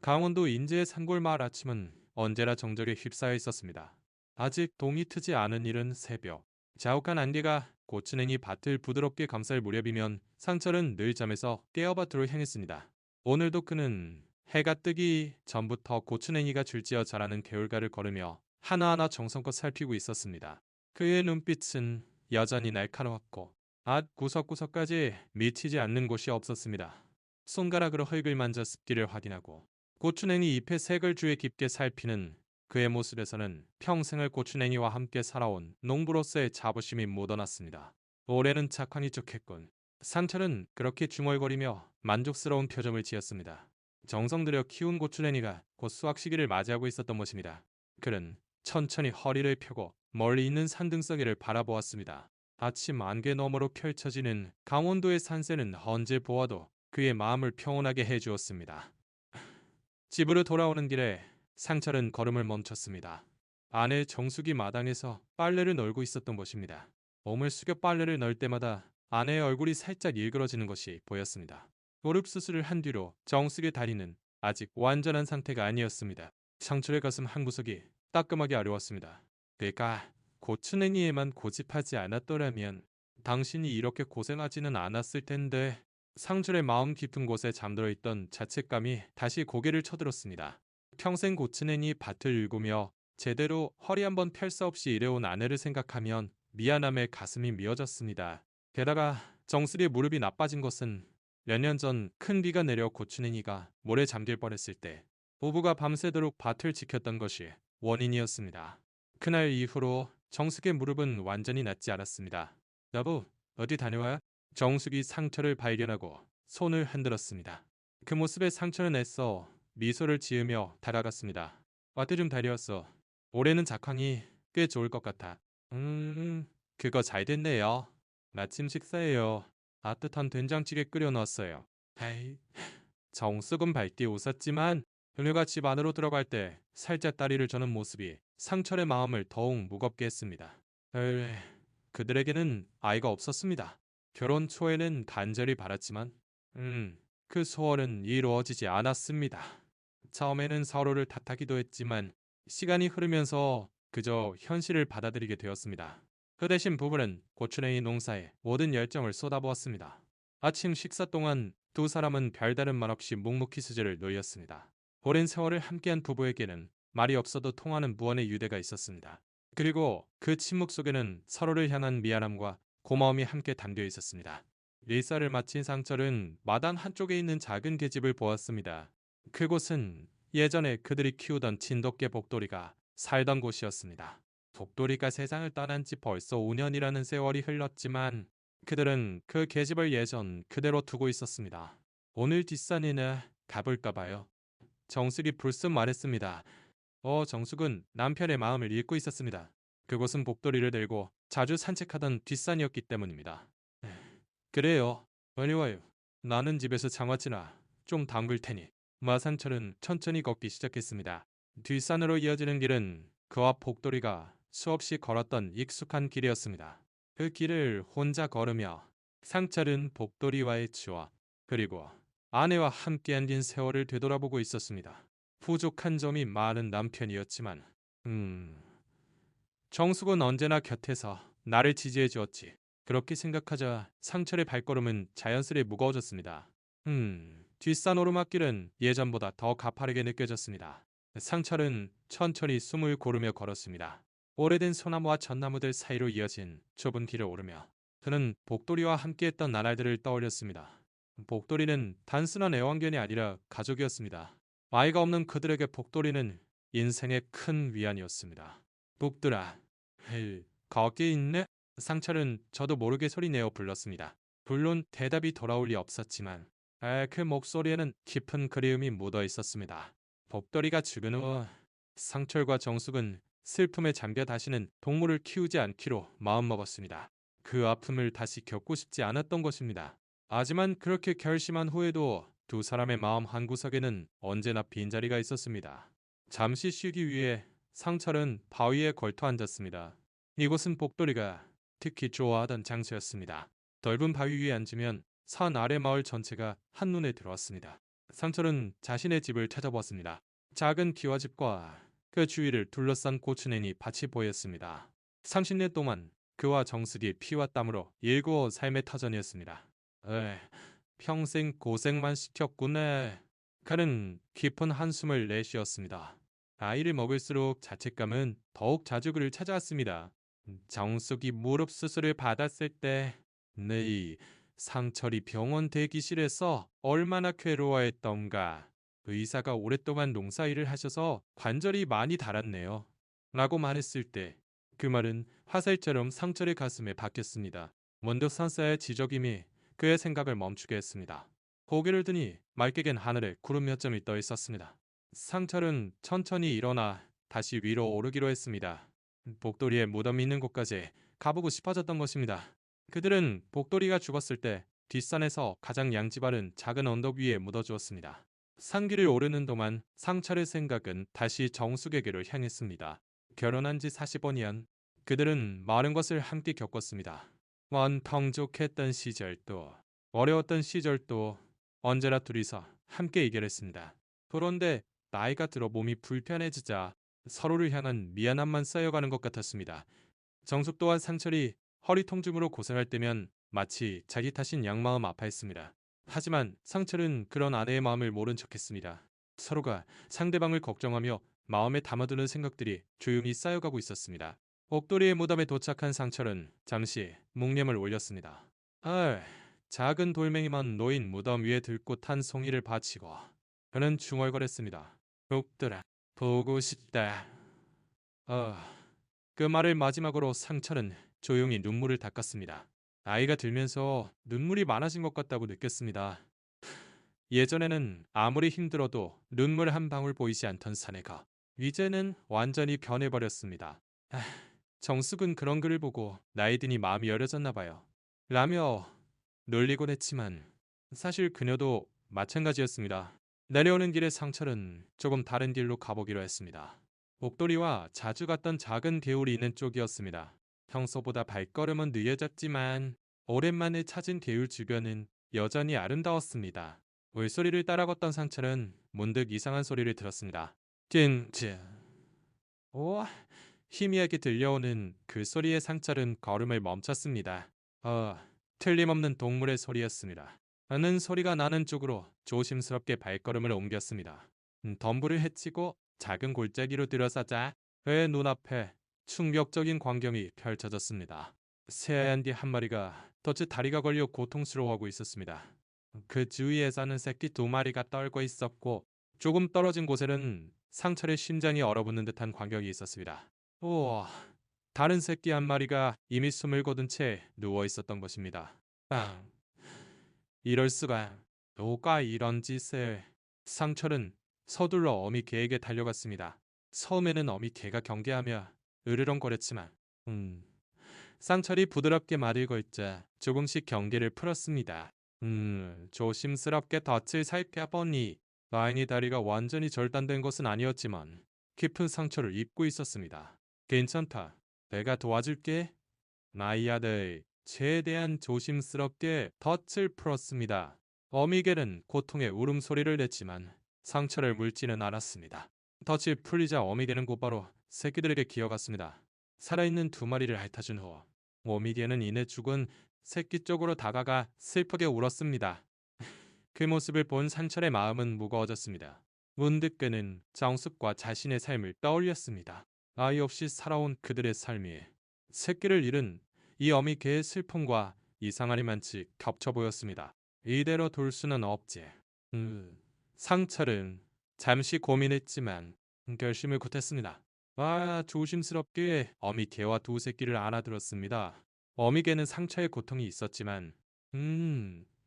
강원도 인제의 산골마을 아침은 언제나 정적에 휩싸여 있었습니다. 아직 동이 트지 않은 이른 새벽, 자욱한 안개가 고추냉이 밭을 부드럽게 감쌀 무렵이면 상철은 늘 잠에서 깨어 밭으로 향했습니다. 오늘도 그는 해가 뜨기 전부터 고추냉이가 줄지어 자라는 개울가를 걸으며 하나하나 정성껏 살피고 있었습니다. 그의 눈빛은 여전히 날카로웠고 구석구석까지 미치지 않는 곳이 없었습니다. 손가락으로 흙을 만져 습기를 확인하고 고추냉이 잎의 색을 주의 깊게 살피는 그의 모습에서는 평생을 고추냉이와 함께 살아온 농부로서의 자부심이 묻어났습니다. 올해는 작황이 좋겠군. 상철은 그렇게 중얼거리며 만족스러운 표정을 지었습니다. 정성 들여 키운 고추냉이가 곧 수확 시기를 맞이하고 있었던 것입니다. 그는 천천히 허리를 펴고 멀리 있는 산등성이를 바라보았습니다. 아침 안개 너머로 펼쳐지는 강원도의 산세는 언제 보아도 그의 마음을 평온하게 해주었습니다. 집으로 돌아오는 길에 상철은 걸음을 멈췄습니다. 아내 정숙이 마당에서 빨래를 널고 있었던 것입니다. 몸을 숙여 빨래를 널 때마다 아내의 얼굴이 살짝 일그러지는 것이 보였습니다. 무릎 수술을 한 뒤로 정숙의 다리는 아직 완전한 상태가 아니었습니다. 상철의 가슴 한구석이 따끔하게 아려웠습니다. 내가 고추냉이에만 고집하지 않았더라면 당신이 이렇게 고생하지는 않았을 텐데. 상철의 마음 깊은 곳에 잠들어 있던 자책감이 다시 고개를 쳐들었습니다. 평생 고추냉이 밭을 일구며 제대로 허리 한번 펼 수 없이 일해온 아내를 생각하면 미안함에 가슴이 미어졌습니다. 게다가 정수리의 무릎이 나빠진 것은 몇 년 전 큰 비가 내려 고추냉이가 물에 잠길 뻔했을 때 부부가 밤새도록 밭을 지켰던 것이 원인이었습니다. 그날 이후로 정숙의 무릎은 완전히 낫지 않았습니다. 여보, 어디 다녀와요? 정숙이 상처를 발견하고 손을 흔들었습니다. 그 모습에 상처는 애써 미소를 지으며 다가갔습니다. 와트 좀 다녀왔어. 올해는 작황이 꽤 좋을 것 같아. 그거 잘 됐네요. 아침 식사예요. 따뜻한 된장찌개 끓여 넣었어요. 에이, 정숙은 밝게 웃었지만 그녀가 집 안으로 들어갈 때 살짝 다리를 저는 모습이 상철의 마음을 더욱 무겁게 했습니다. 그들에게는 아이가 없었습니다. 결혼 초에는 간절히 바랐지만 그 소원은 이루어지지 않았습니다. 처음에는 서로를 탓하기도 했지만 시간이 흐르면서 그저 현실을 받아들이게 되었습니다. 그 대신 부부는 고추냉이 농사에 모든 열정을 쏟아부었습니다. 아침 식사 동안 두 사람은 별다른 말 없이 묵묵히 수저를 놀렸습니다. 오랜 세월을 함께한 부부에게는 말이 없어도 통하는 무언의 유대가 있었습니다. 그리고 그 침묵 속에는 서로를 향한 미안함과 고마움이 함께 담겨 있었습니다. 일사를 마친 상철은 마당 한쪽에 있는 작은 계집을 보았습니다. 그곳은 예전에 그들이 키우던 진돗개 복돌이가 살던 곳이었습니다. 복돌이가 세상을 떠난 지 벌써 5년이라는 세월이 흘렀지만 그들은 그 계집을 예전 그대로 두고 있었습니다. 오늘 뒷산이나 가볼까 봐요. 정숙이 불쑥 말했습니다. 정숙은 남편의 마음을 읽고 있었습니다. 그곳은 복돌이를 들고 자주 산책하던 뒷산이었기 때문입니다. 그래요. 빨리 와요. 나는 집에서 장화지나 좀 담글 테니. 마상철은 천천히 걷기 시작했습니다. 뒷산으로 이어지는 길은 그와 복돌이가 수없이 걸었던 익숙한 길이었습니다. 그 길을 혼자 걸으며 상철은 복돌이와의 추억 그리고 아내와 함께 안긴 세월을 되돌아보고 있었습니다. 부족한 점이 많은 남편이었지만 정숙은 언제나 곁에서 나를 지지해 주었지. 그렇게 생각하자 상철의 발걸음은 자연스레 무거워졌습니다. 뒷산 오르막길은 예전보다 더 가파르게 느껴졌습니다. 상철은 천천히 숨을 고르며 걸었습니다. 오래된 소나무와 전나무들 사이로 이어진 좁은 길을 오르며 그는 복돌이와 함께했던 나날들을 떠올렸습니다. 복돌이는 단순한 애완견이 아니라 가족이었습니다. 아이가 없는 그들에게 복돌이는 인생의 큰 위안이었습니다. 복돌아, 거기 있네? 상철은 저도 모르게 소리내어 불렀습니다. 물론 대답이 돌아올 리 없었지만 그 목소리에는 깊은 그리움이 묻어 있었습니다. 복돌이가 죽은 후 상철과 정숙은 슬픔에 잠겨 다시는 동물을 키우지 않기로 마음먹었습니다. 그 아픔을 다시 겪고 싶지 않았던 것입니다. 하지만 그렇게 결심한 후에도 두 사람의 마음 한구석에는 언제나 빈자리가 있었습니다. 잠시 쉬기 위해 상철은 바위에 걸터 앉았습니다. 이곳은 복돌이가 특히 좋아하던 장소였습니다. 넓은 바위 위에 앉으면 산 아래 마을 전체가 한눈에 들어왔습니다. 상철은 자신의 집을 찾아보았습니다. 작은 기와집과 그 주위를 둘러싼 고추냉이 밭이 보였습니다. 30년 동안 그와 정숙이 피와 땀으로 일구어 삶의 터전이었습니다. 평생 고생만 시켰구네. 그는 깊은 한숨을 내쉬었습니다. 아이를 먹을수록 자책감은 더욱 자주 그를 찾아왔습니다. 정숙이 무릎 수술을 받았을 때, 네, 상철이 병원 대기실에서 얼마나 괴로워했던가. 의사가 오랫동안 농사일을 하셔서 관절이 많이 닳았네요. 라고 말했을 때, 그 말은 화살처럼 상철의 가슴에 박혔습니다. 원더산사의 지적임이 그의 생각을 멈추게 했습니다. 고개를 드니 맑게 갠 하늘에 구름 몇 점이 떠 있었습니다. 상철은 천천히 일어나 다시 위로 오르기로 했습니다. 복돌이의 무덤이 있는 곳까지 가보고 싶어졌던 것입니다. 그들은 복돌이가 죽었을 때 뒷산에서 가장 양지 바른 작은 언덕 위에 묻어주었습니다. 산길을 오르는 동안 상철의 생각은 다시 정숙에게로 향했습니다. 결혼한 지 45년, 그들은 많은 것을 함께 겪었습니다. 먼 풍족했던 시절도 어려웠던 시절도 언제나 둘이서 함께 이겨냈습니다. 그런데 나이가 들어 몸이 불편해지자 서로를 향한 미안함만 쌓여가는 것 같았습니다. 정숙 또한 상철이 허리 통증으로 고생할 때면 마치 자기 탓인 양마음 아파했습니다. 하지만 상철은 그런 아내의 마음을 모른 척했습니다. 서로가 상대방을 걱정하며 마음에 담아두는 생각들이 조용히 쌓여가고 있었습니다. 옥돌이의 무덤에 도착한 상철은 잠시 묵념을 올렸습니다. 작은 돌멩이만 놓인 무덤 위에 들꽃 한 송이를 바치고 그는 중얼거렸습니다. 옥돌아, 보고 싶다. 그 말을 마지막으로 상철은 조용히 눈물을 닦았습니다. 나이가 들면서 눈물이 많아진 것 같다고 느꼈습니다. 예전에는 아무리 힘들어도 눈물 한 방울 보이지 않던 사내가 이제는 완전히 변해버렸습니다. 정숙은 그런 글을 보고 나이 드니 마음이 여려졌나 봐요. 라며 놀리곤 했지만 사실 그녀도 마찬가지였습니다. 내려오는 길에 상철은 조금 다른 길로 가보기로 했습니다. 옥돌이와 자주 갔던 작은 개울이 있는 쪽이었습니다. 평소보다 발걸음은 느려졌지만 오랜만에 찾은 개울 주변은 여전히 아름다웠습니다. 물소리를 따라 걷던 상철은 문득 이상한 소리를 들었습니다. 찐찐. 오, 희미하게 들려오는 그 소리에 상철은 걸음을 멈췄습니다. 틀림없는 동물의 소리였습니다. 하는 소리가 나는 쪽으로 조심스럽게 발걸음을 옮겼습니다. 덤불을 헤치고 작은 골짜기로 들어서자 그의 눈앞에 충격적인 광경이 펼쳐졌습니다. 새하얀 개 한 마리가 덫에 다리가 걸려 고통스러워하고 있었습니다. 그 주위에서는 새끼 2마리가 떨고 있었고 조금 떨어진 곳에는 상철의 심장이 얼어붙는 듯한 광경이 있었습니다. 우와, 다른 새끼 한 마리가 이미 숨을 거둔 채 누워 있었던 것입니다. 빵! 이럴 수가. 누가 이런 짓을. 상철은 서둘러 어미 개에게 달려갔습니다. 처음에는 어미 개가 경계하며 으르렁거렸지만 상철이 부드럽게 말을 걸자 조금씩 경계를 풀었습니다. 조심스럽게 덫을 살펴보니 라인이 다리가 완전히 절단된 것은 아니었지만 깊은 상처를 입고 있었습니다. 괜찮다. 내가 도와줄게. 나이 아들, 최대한 조심스럽게 덫을 풀었습니다. 어미개는 고통의 울음소리를 냈지만 상처를 물지는 않았습니다. 덫이 풀리자 어미개는 곧바로 새끼들에게 기어갔습니다. 살아있는 2마리를 핥아준 후 어미개는 이내 죽은 새끼 쪽으로 다가가 슬프게 울었습니다. 그 모습을 본 상철의 마음은 무거워졌습니다. 문득 그는 정숙과 자신의 삶을 떠올렸습니다. 아이 없이 살아온 그들의 삶이 새끼를 잃은 이 어미 개의 슬픔과 이상하리만치 겹쳐 보였습니다. 이대로 둘 수는 없지. 상철은 잠시 고민했지만 결심을 굳혔습니다. 조심스럽게 어미 개와 2새끼를 안아들었습니다. 어미 개는 상처의 고통이 있었지만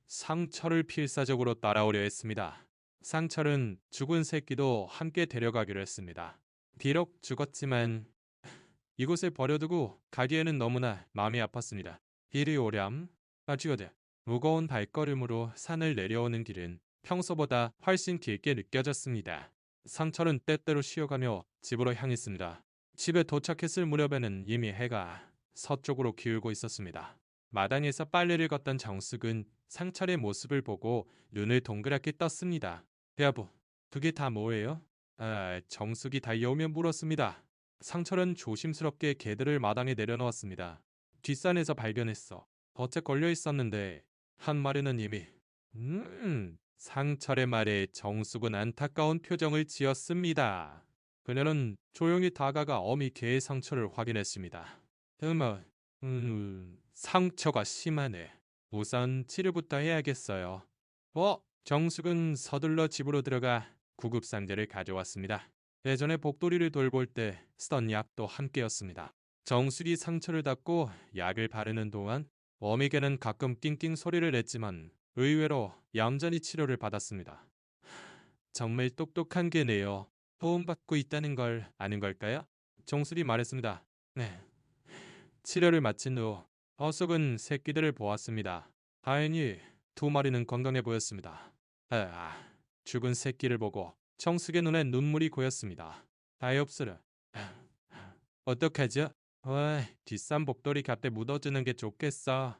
상철을 필사적으로 따라오려 했습니다. 상철은 죽은 새끼도 함께 데려가기로 했습니다. 비록 죽었지만 이곳에 버려두고 가기에는 너무나 마음이 아팠습니다. 이리 오렴. 주여대. 무거운 발걸음으로 산을 내려오는 길은 평소보다 훨씬 길게 느껴졌습니다. 상철은 때때로 쉬어가며 집으로 향했습니다. 집에 도착했을 무렵에는 이미 해가 서쪽으로 기울고 있었습니다. 마당에서 빨래를 걷던 정숙은 상철의 모습을 보고 눈을 동그랗게 떴습니다. 여보, 그게 다 뭐예요? 정숙이 달려오며 물었습니다. 상철은 조심스럽게 개들을 마당에 내려놓았습니다. 뒷산에서 발견했어. 덫에 걸려 있었는데 한 마리는 이미 상철의 말에 정숙은 안타까운 표정을 지었습니다. 그녀는 조용히 다가가 어미 개의 상처를 확인했습니다. 어머, 상처가 심하네. 우선 치료부터 해야겠어요. 정숙은 서둘러 집으로 들어가 구급상자를 가져왔습니다. 예전에 복돌이를 돌볼 때 쓰던 약도 함께였습니다. 정숙이 상처를 닦고 약을 바르는 동안 어미개는 가끔 낑낑 소리를 냈지만 의외로 얌전히 치료를 받았습니다. 정말 똑똑한 개네요. 도움받고 있다는 걸 아는 걸까요? 정숙이 말했습니다. 네. 치료를 마친 후 어숙은 새끼들을 보았습니다. 다행히 두 마리는 건강해 보였습니다. 죽은 새끼를 보고 정숙의 눈에 눈물이 고였습니다. 다이옵스르. 어떡하죠? 뒷산 복돌이 곁에 묻어주는 게 좋겠어.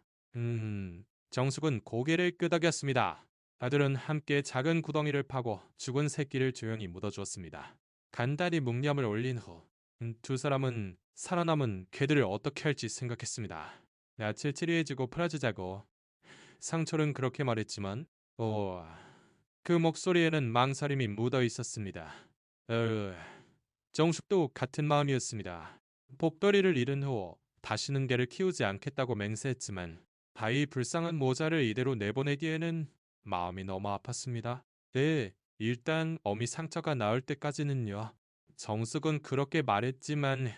정숙은 고개를 끄덕였습니다. 아들은 함께 작은 구덩이를 파고 죽은 새끼를 조용히 묻어주었습니다. 간단히 묵념을 올린 후 두 사람은 살아남은 개들을 어떻게 할지 생각했습니다. 낯을 치료해주고 풀어주자고. 상철은 그렇게 말했지만 그 목소리에는 망설임이 묻어 있었습니다. 정숙도 같은 마음이었습니다. 복돌이를 잃은 후 다시는 개를 키우지 않겠다고 맹세했지만 바위 불쌍한 모자를 이대로 내보내기에는 마음이 너무 아팠습니다. 네, 일단 어미 상처가 나을 때까지는요. 정숙은 그렇게 말했지만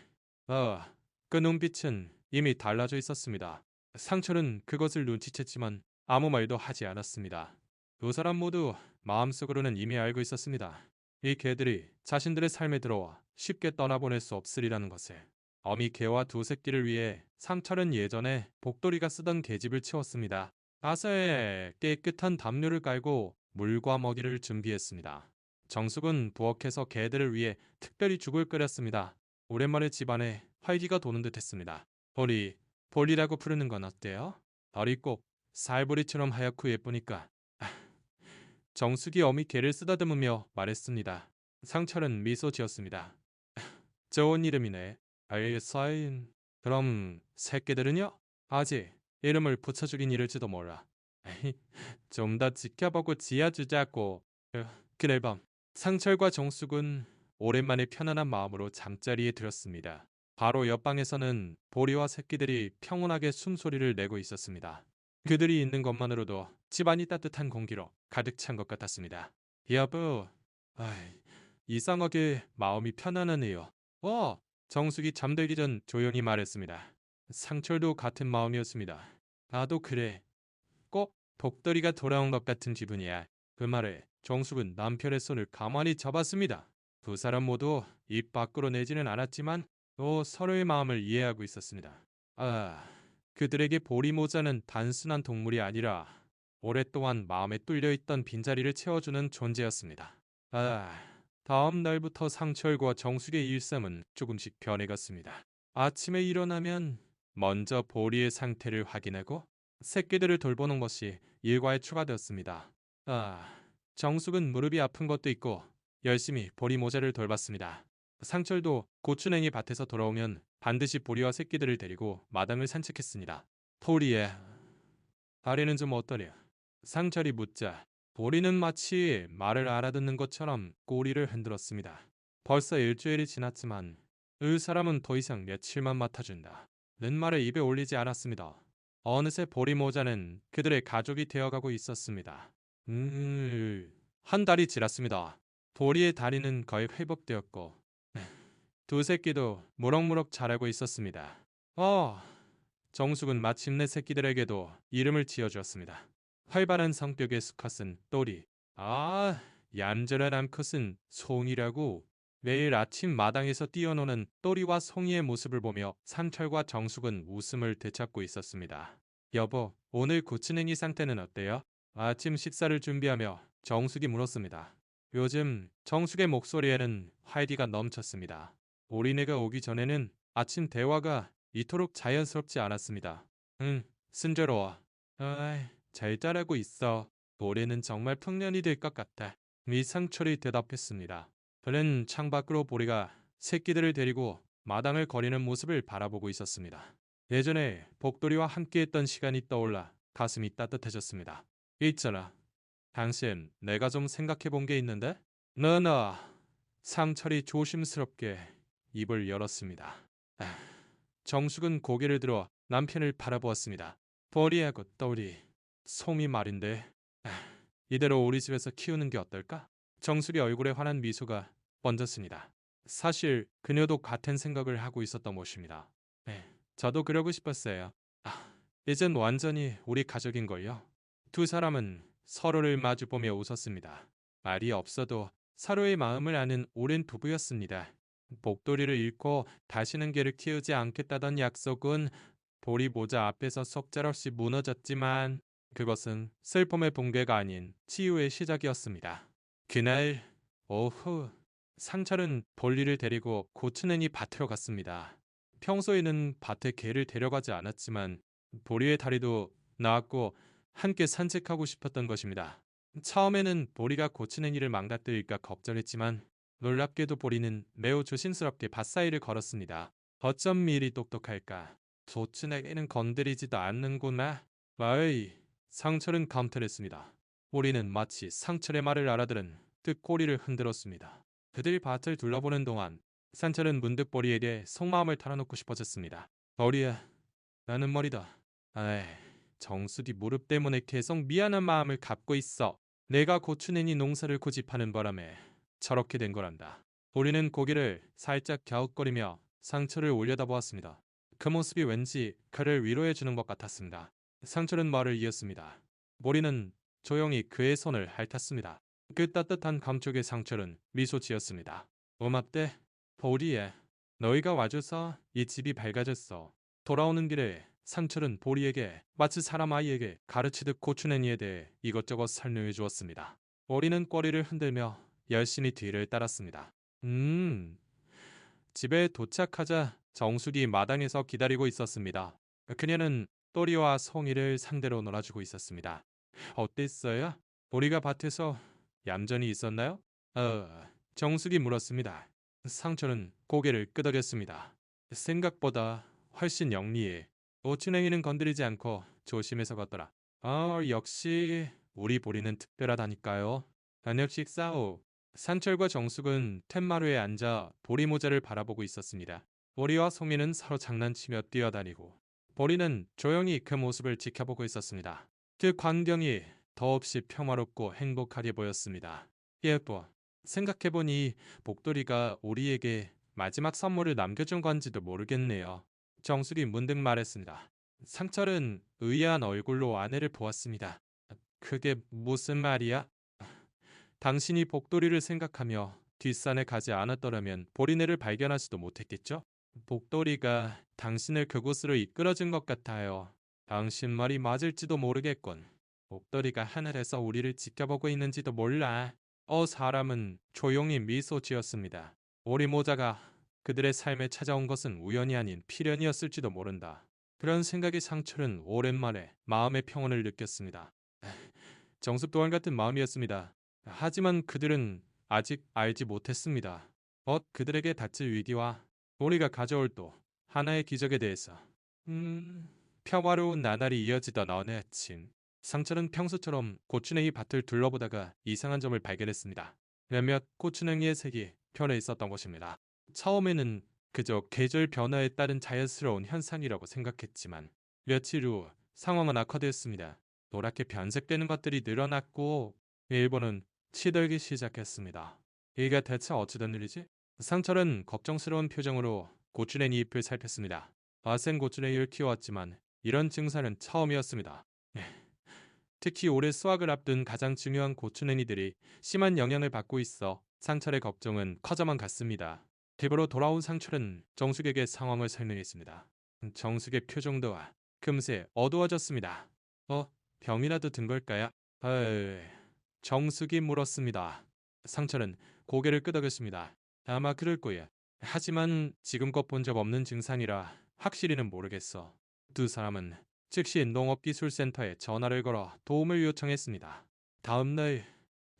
그 눈빛은 이미 달라져 있었습니다. 상철은 그것을 눈치챘지만 아무 말도 하지 않았습니다. 두 사람 모두 마음속으로는 이미 알고 있었습니다. 이 개들이 자신들의 삶에 들어와 쉽게 떠나보낼 수 없으리라는 것을. 어미 개와 두 새끼를 위해 상철은 예전에 복돌이가 쓰던 계집을 채웠습니다. 가서에 깨끗한 담요를 깔고 물과 먹이를 준비했습니다. 정숙은 부엌에서 개들을 위해 특별히 죽을 끓였습니다. 오랜만에 집안에 활기가 도는 듯했습니다. 볼이라고 부르는 건 어때요? 덜이 꼭 살보리처럼 하얗고 예쁘니까. 정숙이 어미 개를 쓰다듬으며 말했습니다. 상철은 미소 지었습니다. 좋은 이름이네. 알겠어인. 그럼 새끼들은요? 아직 이름을 붙여주긴 이를지도 몰라. 좀 더 지켜보고 지어주자고. 그날 밤 상철과 정숙은 오랜만에 편안한 마음으로 잠자리에 들었습니다. 바로 옆방에서는 보리와 새끼들이 평온하게 숨소리를 내고 있었습니다. 그들이 있는 것만으로도 집안이 따뜻한 공기로 가득 찬 것 같았습니다. 여보, 이상하게 마음이 편안하네요. 정숙이 잠들기 전 조용히 말했습니다. 상철도 같은 마음이었습니다. 나도 그래. 꼭 복돌이가 돌아온 것 같은 기분이야. 그 말에 정숙은 남편의 손을 가만히 잡았습니다. 두 사람 모두 입 밖으로 내지는 않았지만 또 서로의 마음을 이해하고 있었습니다. 그들에게 보리모자는 단순한 동물이 아니라 오랫동안 마음에 뚫려있던 빈자리를 채워주는 존재였습니다. 다음 날부터 상철과 정숙의 일상은 조금씩 변해갔습니다. 아침에 일어나면 먼저 보리의 상태를 확인하고 새끼들을 돌보는 것이 일과에 추가되었습니다. 정숙은 무릎이 아픈 것도 있고 열심히 보리 모자를 돌봤습니다. 상철도 고추냉이 밭에서 돌아오면 반드시 보리와 새끼들을 데리고 마당을 산책했습니다. 보리의 다리는 좀 어떠냐? 상철이 묻자 보리는 마치 말을 알아듣는 것처럼 꼬리를 흔들었습니다. 벌써 일주일이 지났지만 의 사람은 더 이상 며칠만 맡아준다. 는 말을 입에 올리지 않았습니다. 어느새 보리 모자는 그들의 가족이 되어가고 있었습니다. 한 달이 지났습니다. 보리의 다리는 거의 회복되었고 두 새끼도 무럭무럭 자라고 있었습니다. 정숙은 마침내 새끼들에게도 이름을 지어주었습니다. 활발한 성격의 수컷은 또리, 얌전한 암컷은 송이라고. 매일 아침 마당에서 뛰어노는 또리와 송이의 모습을 보며 상철과 정숙은 웃음을 되찾고 있었습니다. 여보, 오늘 고추냉이 상태는 어때요? 아침 식사를 준비하며 정숙이 물었습니다. 요즘 정숙의 목소리에는 활기가 넘쳤습니다. 오리네가 오기 전에는 아침 대화가 이토록 자연스럽지 않았습니다. 순조로워. 잘 자라고 있어. 올해는 정말 풍년이 될 것 같아. 미상철이 대답했습니다. 그는 창밖으로 보리가 새끼들을 데리고 마당을 거리는 모습을 바라보고 있었습니다. 예전에 복돌이와 함께했던 시간이 떠올라 가슴이 따뜻해졌습니다. 있잖아. 당신 내가 좀 생각해 본 게 있는데? 너나 상철이 조심스럽게 입을 열었습니다. 아, 정숙은 고개를 들어 남편을 바라보았습니다. 보리하고 떠리 송이 말인데 이대로 우리 집에서 키우는 게 어떨까? 정숙의 얼굴에 환한 미소가 번졌습니다. 사실 그녀도 같은 생각을 하고 있었던 것입니다. 네, 저도 그러고 싶었어요. 이젠 완전히 우리 가족인걸요. 두 사람은 서로를 마주보며 웃었습니다. 말이 없어도 서로의 마음을 아는 오랜 부부였습니다. 복돌이를 잃고 다시는 개를 키우지 않겠다던 약속은 보리 모자 앞에서 속절없이 무너졌지만 그것은 슬픔의 붕괴가 아닌 치유의 시작이었습니다. 그날 오후 상철은 볼리를 데리고 고추냉이 밭으로 갔습니다. 평소에는 밭에 개를 데려가지 않았지만 보리의 다리도 나았고 함께 산책하고 싶었던 것입니다. 처음에는 보리가 고추냉이를 망가뜨릴까 걱정했지만 놀랍게도 보리는 매우 조심스럽게 밭 사이를 걸었습니다. 어쩜 이리 똑똑할까? 고추냉이는 건드리지도 않는구나. 마이 상철은 감탄했습니다. 보리는 마치 상철의 말을 알아들은 듯 꼬리를 흔들었습니다. 그들이 밭을 둘러보는 동안 상철은 문득 보리에게 속마음을 털어놓고 싶어졌습니다. 보리야, 나는 머리다. 아이, 정수기 무릎 때문에 계속 미안한 마음을 갖고 있어. 내가 고추냉이 농사를 고집하는 바람에 저렇게 된 거란다. 보리는 고개를 살짝 갸웃거리며 상철을 올려다보았습니다. 그 모습이 왠지 그를 위로해 주는 것 같았습니다. 상철은 말을 이었습니다. 보리는 조용히 그의 손을 핥았습니다. 그 따뜻한 감촉에 상철은 미소 지었습니다. 고맙대. 보리에 너희가 와줘서 이 집이 밝아졌어. 돌아오는 길에 상철은 보리에게 마치 사람 아이에게 가르치듯 고추냉이에 대해 이것저것 설명해 주었습니다. 보리는 꼬리를 흔들며 열심히 뒤를 따랐습니다. 집에 도착하자 정숙이 마당에서 기다리고 있었습니다. 그녀는 또리와 송이를 상대로 놀아주고 있었습니다. 어땠어요? 보리가 밭에서 얌전히 있었나요? 정숙이 물었습니다. 상철은 고개를 끄덕였습니다. 생각보다 훨씬 영리해. 고추냉이는 건드리지 않고 조심해서 걷더라. 역시 우리 보리는 특별하다니까요. 저녁 식사 후 상철과 정숙은 툇마루에 앉아 보리 모자를 바라보고 있었습니다. 보리와 송이는 서로 장난치며 뛰어다니고 보리는 조용히 그 모습을 지켜보고 있었습니다. 그 광경이 더없이 평화롭고 행복하게 보였습니다. 예뻐. 생각해보니 복돌이가 우리에게 마지막 선물을 남겨준 건지도 모르겠네요. 정숙이 문득 말했습니다. 상철은 의아한 얼굴로 아내를 보았습니다. 그게 무슨 말이야? 당신이 복돌이를 생각하며 뒷산에 가지 않았더라면 보리네를 발견하지도 못했겠죠? 복돌이가 당신을 그곳으로 이끌어준 것 같아요. 당신 말이 맞을지도 모르겠군. 복돌이가 하늘에서 우리를 지켜보고 있는지도 몰라. 사람은 조용히 미소 지었습니다. 오리 모자가 그들의 삶에 찾아온 것은 우연이 아닌 필연이었을지도 모른다. 그런 생각에 상철은 오랜만에 마음의 평온을 느꼈습니다. 정숙 또한 같은 마음이었습니다. 하지만 그들은 아직 알지 못했습니다. 그들에게 닥칠 위기와 우리가 가져올 또 하나의 기적에 대해서. 평화로운 나날이 이어지던 어느 아침, 상철은 평소처럼 고추냉이 밭을 둘러보다가 이상한 점을 발견했습니다. 몇몇 고추냉이의 색이 변해 있었던 것입니다. 처음에는 그저 계절 변화에 따른 자연스러운 현상이라고 생각했지만 며칠 후 상황은 악화되었습니다. 노랗게 변색되는 것들이 늘어났고 일본은 치들기 시작했습니다. 이게 대체 어찌된 일이지? 상철은 걱정스러운 표정으로 고추냉이 잎을 살폈습니다. 화생 고추냉이를 키워왔지만 이런 증상은 처음이었습니다. 특히 올해 수확을 앞둔 가장 중요한 고추냉이들이 심한 영향을 받고 있어 상철의 걱정은 커져만 갔습니다. 집으로 돌아온 상철은 정숙에게 상황을 설명했습니다. 정숙의 표정도 금세 어두워졌습니다. 병이라도 든 걸까요? 정숙이 물었습니다. 상철은 고개를 끄덕였습니다. 아마 그럴 거야. 하지만 지금껏 본 적 없는 증상이라 확실히는 모르겠어. 두 사람은 즉시 농업기술센터에 전화를 걸어 도움을 요청했습니다. 다음 날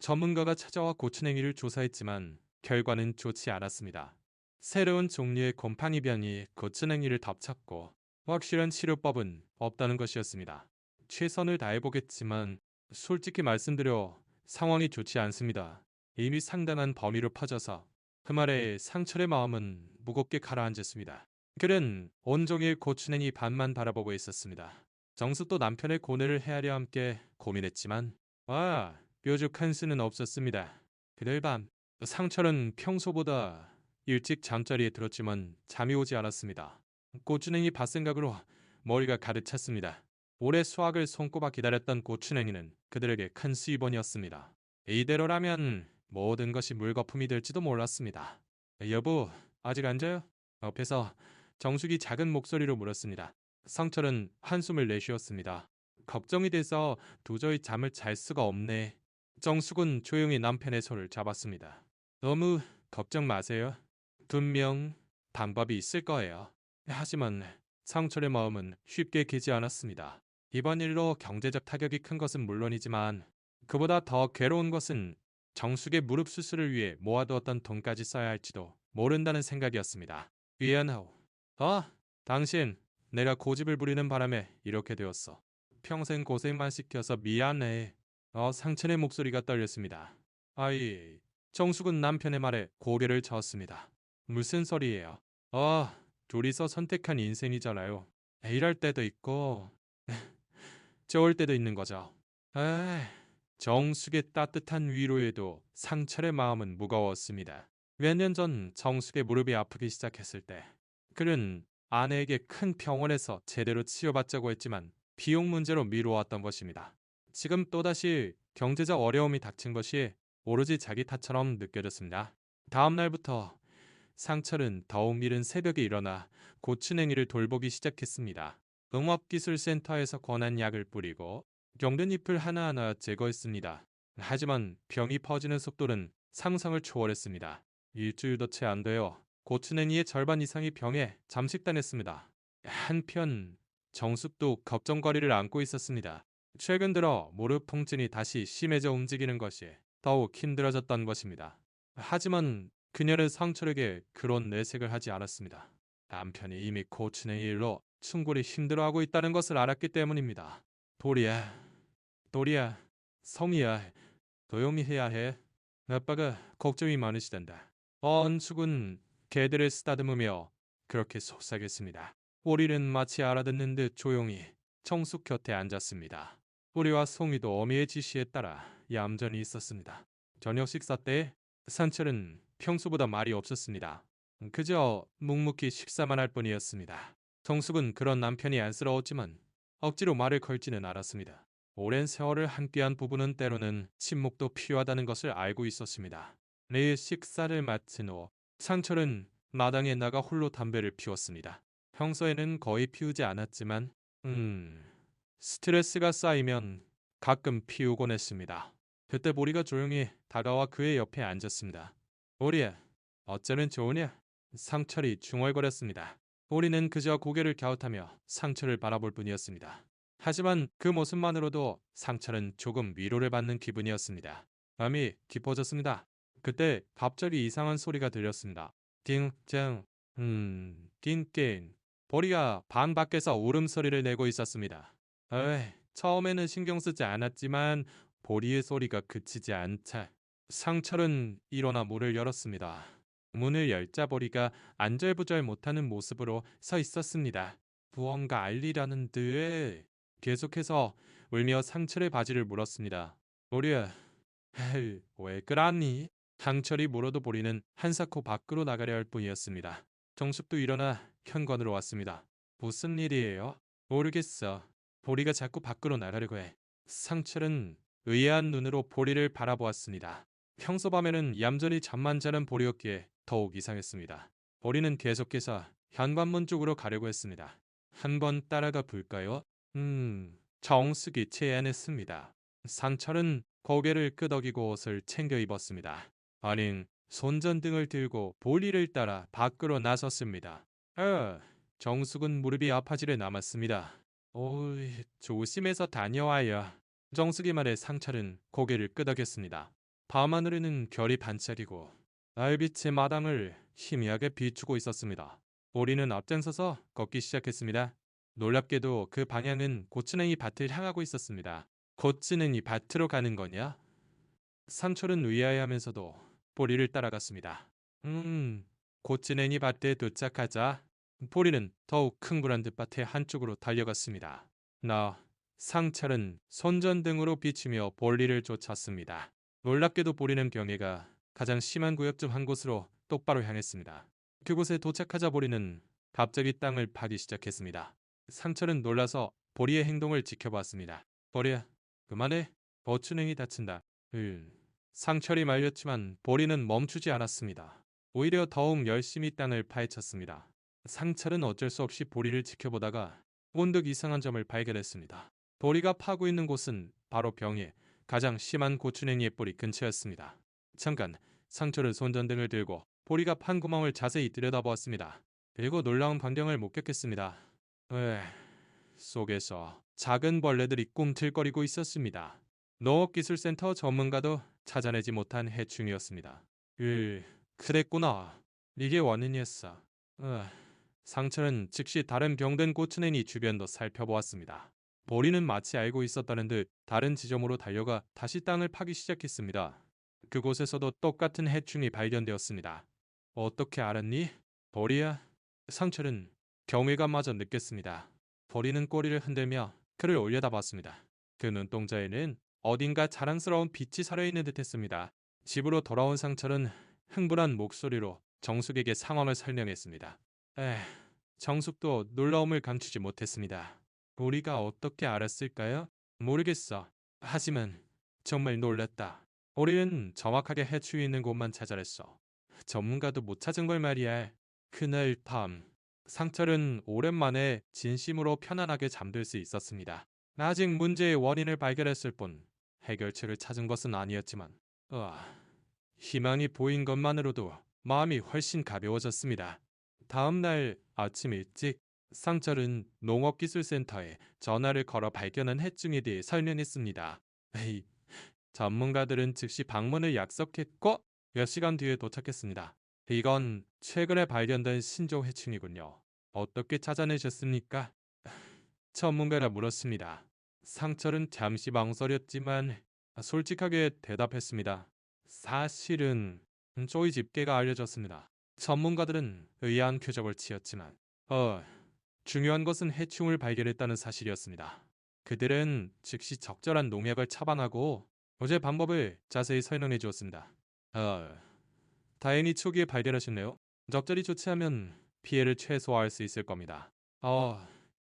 전문가가 찾아와 고추냉이를 조사했지만 결과는 좋지 않았습니다. 새로운 종류의 곰팡이병이 고추냉이를 덮쳤고 확실한 치료법은 없다는 것이었습니다. 최선을 다해보겠지만 솔직히 말씀드려 상황이 좋지 않습니다. 이미 상당한 범위로 퍼져서 그 말에 상철의 마음은 무겁게 가라앉았습니다. 그는 온종일 고추냉이 반만 바라보고 있었습니다. 정숙도 남편의 고뇌를 헤아려 함께 고민했지만 뾰족한 수는 없었습니다. 그날 밤 상철은 평소보다 일찍 잠자리에 들었지만 잠이 오지 않았습니다. 고추냉이 밭 생각으로 머리가 가득 찼습니다. 올해 수확을 손꼽아 기다렸던 고추냉이는 그들에게 큰 수입원이었습니다. 이대로라면 모든 것이 물거품이 될지도 몰랐습니다. 여보, 아직 안 자요? 옆에서 정숙이 작은 목소리로 물었습니다. 상철은 한숨을 내쉬었습니다. 걱정이 돼서 도저히 잠을 잘 수가 없네. 정숙은 조용히 남편의 손을 잡았습니다. 너무 걱정 마세요. 분명 방법이 있을 거예요. 하지만 상철의 마음은 쉽게 개지 않았습니다. 이번 일로 경제적 타격이 큰 것은 물론이지만 그보다 더 괴로운 것은 정숙의 무릎 수술을 위해 모아두었던 돈까지 써야 할지도 모른다는 생각이었습니다. 위안하오. 당신 내가 고집을 부리는 바람에 이렇게 되었어. 평생 고생만 시켜서 미안해. 상철의 목소리가 떨렸습니다. 정숙은 남편의 말에 고개를 저었습니다. 무슨 소리예요? 둘이서 선택한 인생이잖아요. 이럴 때도 있고 좋을 때도 있는 거죠. 정숙의 따뜻한 위로에도 상철의 마음은 무거웠습니다. 몇 년 전 정숙의 무릎이 아프기 시작했을 때 그는 아내에게 큰 병원에서 제대로 치료받자고 했지만 비용 문제로 미루어왔던 것입니다. 지금 또다시 경제적 어려움이 닥친 것이 오로지 자기 탓처럼 느껴졌습니다. 다음 날부터 상철은 더욱 이른 새벽에 일어나 고추냉이를 돌보기 시작했습니다. 농업기술센터에서 권한 약을 뿌리고 병든 잎을 하나하나 제거했습니다. 하지만 병이 퍼지는 속도는 상상을 초월했습니다. 일주일도 채 안 되어 고추냉이의 절반 이상이 병에 잠식당했습니다. 한편 정숙도 걱정거리를 안고 있었습니다. 최근 들어 무릎 통증이 다시 심해져 움직이는 것이 더욱 힘들어졌던 것입니다. 하지만 그녀는 상철에게 그런 내색을 하지 않았습니다. 남편이 이미 고추냉이 일로 충분히 힘들어하고 있다는 것을 알았기 때문입니다. 도리야, 성이야, 조용히 해야 해. 아빠가 걱정이 많으시단다. 언숙은 개들을 쓰다듬으며 그렇게 속삭였습니다. 오리는 마치 알아듣는 듯 조용히 정숙 곁에 앉았습니다. 오리와 송이도 어미의 지시에 따라 얌전히 있었습니다. 저녁 식사 때 상철은 평소보다 말이 없었습니다. 그저 묵묵히 식사만 할 뿐이었습니다. 정숙은 그런 남편이 안쓰러웠지만 억지로 말을 걸지는 않았습니다. 오랜 세월을 함께한 부부는 때로는 침묵도 필요하다는 것을 알고 있었습니다. 내일 식사를 마친 후 상철은 마당에 나가 홀로 담배를 피웠습니다. 평소에는 거의 피우지 않았지만 스트레스가 쌓이면 가끔 피우곤 했습니다. 그때 보리가 조용히 다가와 그의 옆에 앉았습니다. 보리야, 어쩌면 좋으냐? 상철이 중얼거렸습니다. 보리는 그저 고개를 갸웃하며 상철을 바라볼 뿐이었습니다. 하지만 그 모습만으로도 상철은 조금 위로를 받는 기분이었습니다. 밤이 깊어졌습니다. 그때 갑자기 이상한 소리가 들렸습니다. 띵짱, 띵띵. 보리가 방 밖에서 울음소리를 내고 있었습니다. 처음에는 신경 쓰지 않았지만 보리의 소리가 그치지 않자 상철은 일어나 문을 열었습니다. 문을 열자 보리가 안절부절 못하는 모습으로 서 있었습니다. 무언가 알리라는 듯 계속해서 울며 상철의 바지를 물었습니다. 보리야, 왜 그러니? 상철이 물어도 보리는 한사코 밖으로 나가려 할 뿐이었습니다. 정숙도 일어나 현관으로 왔습니다. 무슨 일이에요? 모르겠어. 보리가 자꾸 밖으로 나가려고 해. 상철은 의아한 눈으로 보리를 바라보았습니다. 평소 밤에는 얌전히 잠만 자는 보리였기에 더욱 이상했습니다. 보리는 계속해서 현관문 쪽으로 가려고 했습니다. 한번 따라가 볼까요? 정숙이 제안했습니다. 상철은 고개를 끄덕이고 옷을 챙겨 입었습니다. 아닌 손전등을 들고 보리를 따라 밖으로 나섰습니다. 정숙은 무릎이 아파지려 남았습니다. 조심해서 다녀와요. 정숙이 말에 상철은 고개를 끄덕였습니다. 밤하늘에는 별이 반짝이고 달빛의 마당을 희미하게 비추고 있었습니다. 보리는 앞장서서 걷기 시작했습니다. 놀랍게도 그 방향은 고추냉이 밭을 향하고 있었습니다. 고추냉이 밭으로 가는 거냐? 상철은 의아해하면서도 보리를 따라갔습니다. 고추냉이 밭에 도착하자 보리는 더욱 흥분한 듯 밭의 한쪽으로 달려갔습니다. 상철은 손전등으로 비추며 보리를 쫓았습니다. 놀랍게도 보리는 경계가 가장 심한 구역 중 한 곳으로 똑바로 향했습니다. 그곳에 도착하자 보리는 갑자기 땅을 파기 시작했습니다. 상철은 놀라서 보리의 행동을 지켜봤습니다. 보리야, 그만해. 고추냉이 다친다. 상철이 말렸지만 보리는 멈추지 않았습니다. 오히려 더욱 열심히 땅을 파헤쳤습니다. 상철은 어쩔 수 없이 보리를 지켜보다가 문득 이상한 점을 발견했습니다. 보리가 파고 있는 곳은 바로 병에 가장 심한 고추냉이의 뿌리 근처였습니다. 잠깐 상철은 손전등을 들고 보리가 판 구멍을 자세히 들여다보았습니다. 그리고 놀라운 광경을 목격했습니다. 속에서 작은 벌레들이 꿈틀거리고 있었습니다. 농업기술센터 전문가도 찾아내지 못한 해충이었습니다. 그랬구나. 이게 원인이었어. 상철은 즉시 다른 병든 고추냉이 주변도 살펴보았습니다. 보리는 마치 알고 있었다는 듯 다른 지점으로 달려가 다시 땅을 파기 시작했습니다. 그곳에서도 똑같은 해충이 발견되었습니다. 어떻게 알았니? 보리야? 상철은 경외감마저 느꼈습니다. 보리는 꼬리를 흔들며 그를 올려다봤습니다. 그 눈동자에는 어딘가 자랑스러운 빛이 살아있는 듯했습니다. 집으로 돌아온 상철은 흥분한 목소리로 정숙에게 상황을 설명했습니다. 정숙도 놀라움을 감추지 못했습니다. 우리가 어떻게 알았을까요? 모르겠어. 하지만 정말 놀랐다. 우리는 정확하게 해충이 있는 곳만 찾아냈어. 전문가도 못 찾은 걸 말이야. 그날 밤 상철은 오랜만에 진심으로 편안하게 잠들 수 있었습니다. 아직 문제의 원인을 발견했을 뿐 해결책을 찾은 것은 아니었지만 희망이 보인 것만으로도 마음이 훨씬 가벼워졌습니다. 다음 날 아침 일찍 상철은 농업기술센터에 전화를 걸어 발견한 해충에 대해 설명했습니다. 전문가들은 즉시 방문을 약속했고 몇 시간 뒤에 도착했습니다. 이건 최근에 발견된 신종 해충이군요. 어떻게 찾아내셨습니까? 전문가가 물었습니다. 상철은 잠시 망설였지만 솔직하게 대답했습니다. 사실은 쪼이 집게가 알려졌습니다. 전문가들은 의아한 표정을 지었지만 중요한 것은 해충을 발견했다는 사실이었습니다. 그들은 즉시 적절한 농약을 처방하고 어제 방법을 자세히 설명해 주었습니다. 다행히 초기에 발견하셨네요. 적절히 조치하면 피해를 최소화할 수 있을 겁니다.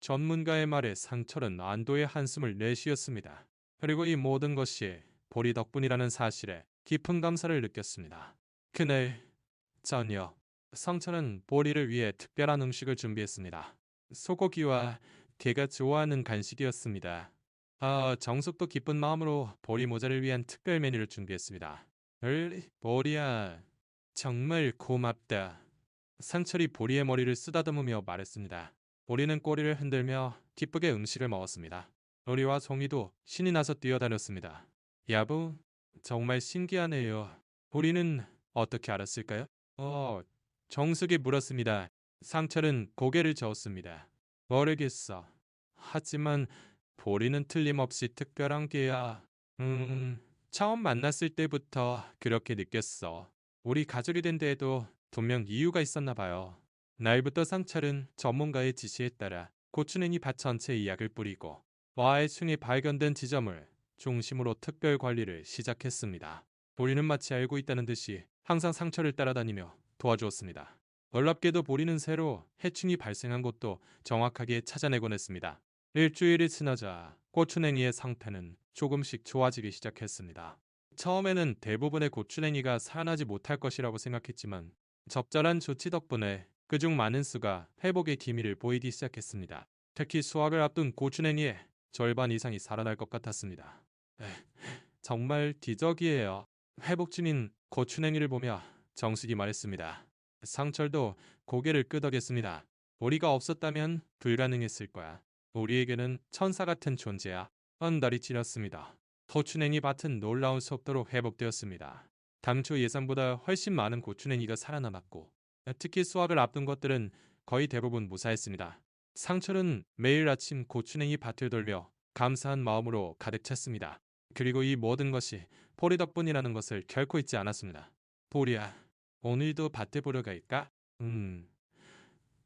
전문가의 말에 상철은 안도의 한숨을 내쉬었습니다. 그리고 이 모든 것이 보리 덕분이라는 사실에 깊은 감사를 느꼈습니다. 그날 저녁, 상철은 보리를 위해 특별한 음식을 준비했습니다. 소고기와 걔가 좋아하는 간식이었습니다. 정숙도 기쁜 마음으로 보리 모자를 위한 특별 메뉴를 준비했습니다. 보리야, 정말 고맙다. 상철이 보리의 머리를 쓰다듬으며 말했습니다. 보리는 꼬리를 흔들며 기쁘게 음식을 먹었습니다. 보리와 송이도 신이 나서 뛰어다녔습니다. 야부, 정말 신기하네요. 보리는 어떻게 알았을까요? 정숙이 물었습니다. 상철은 고개를 저었습니다. 모르겠어. 하지만 보리는 틀림없이 특별한 게야. 처음 만났을 때부터 그렇게 느꼈어. 우리 가족이 된 데에도 분명 이유가 있었나 봐요. 날부터 상철은 전문가의 지시에 따라 고추냉이 밭 전체에 약을 뿌리고 와해충이 발견된 지점을 중심으로 특별 관리를 시작했습니다. 보리는 마치 알고 있다는 듯이 항상 상철을 따라다니며 도와주었습니다. 놀랍게도 보리는 새로 해충이 발생한 곳도 정확하게 찾아내곤 했습니다. 일주일이 지나자 고추냉이의 상태는 조금씩 좋아지기 시작했습니다. 처음에는 대부분의 고추냉이가 살아나지 못할 것이라고 생각했지만 적절한 조치 덕분에 그중 많은 수가 회복의 기미를 보이기 시작했습니다. 특히 수확을 앞둔 고추냉이의 절반 이상이 살아날 것 같았습니다. 정말 기적이에요. 회복 중인 고추냉이를 보며 정숙이 말했습니다. 상철도 고개를 끄덕였습니다. 우리가 없었다면 불가능했을 거야. 우리에게는 천사 같은 존재야. 한 달이 지났습니다. 고추냉이 밭은 놀라운 속도로 회복되었습니다. 당초 예상보다 훨씬 많은 고추냉이가 살아남았고, 특히 수확을 앞둔 것들은 거의 대부분 무사했습니다. 상철은 매일 아침 고추냉이 밭을 돌며 감사한 마음으로 가득 찼습니다. 그리고 이 모든 것이 보리 덕분이라는 것을 결코 잊지 않았습니다. 보리야, 오늘도 밭에 보러 갈까?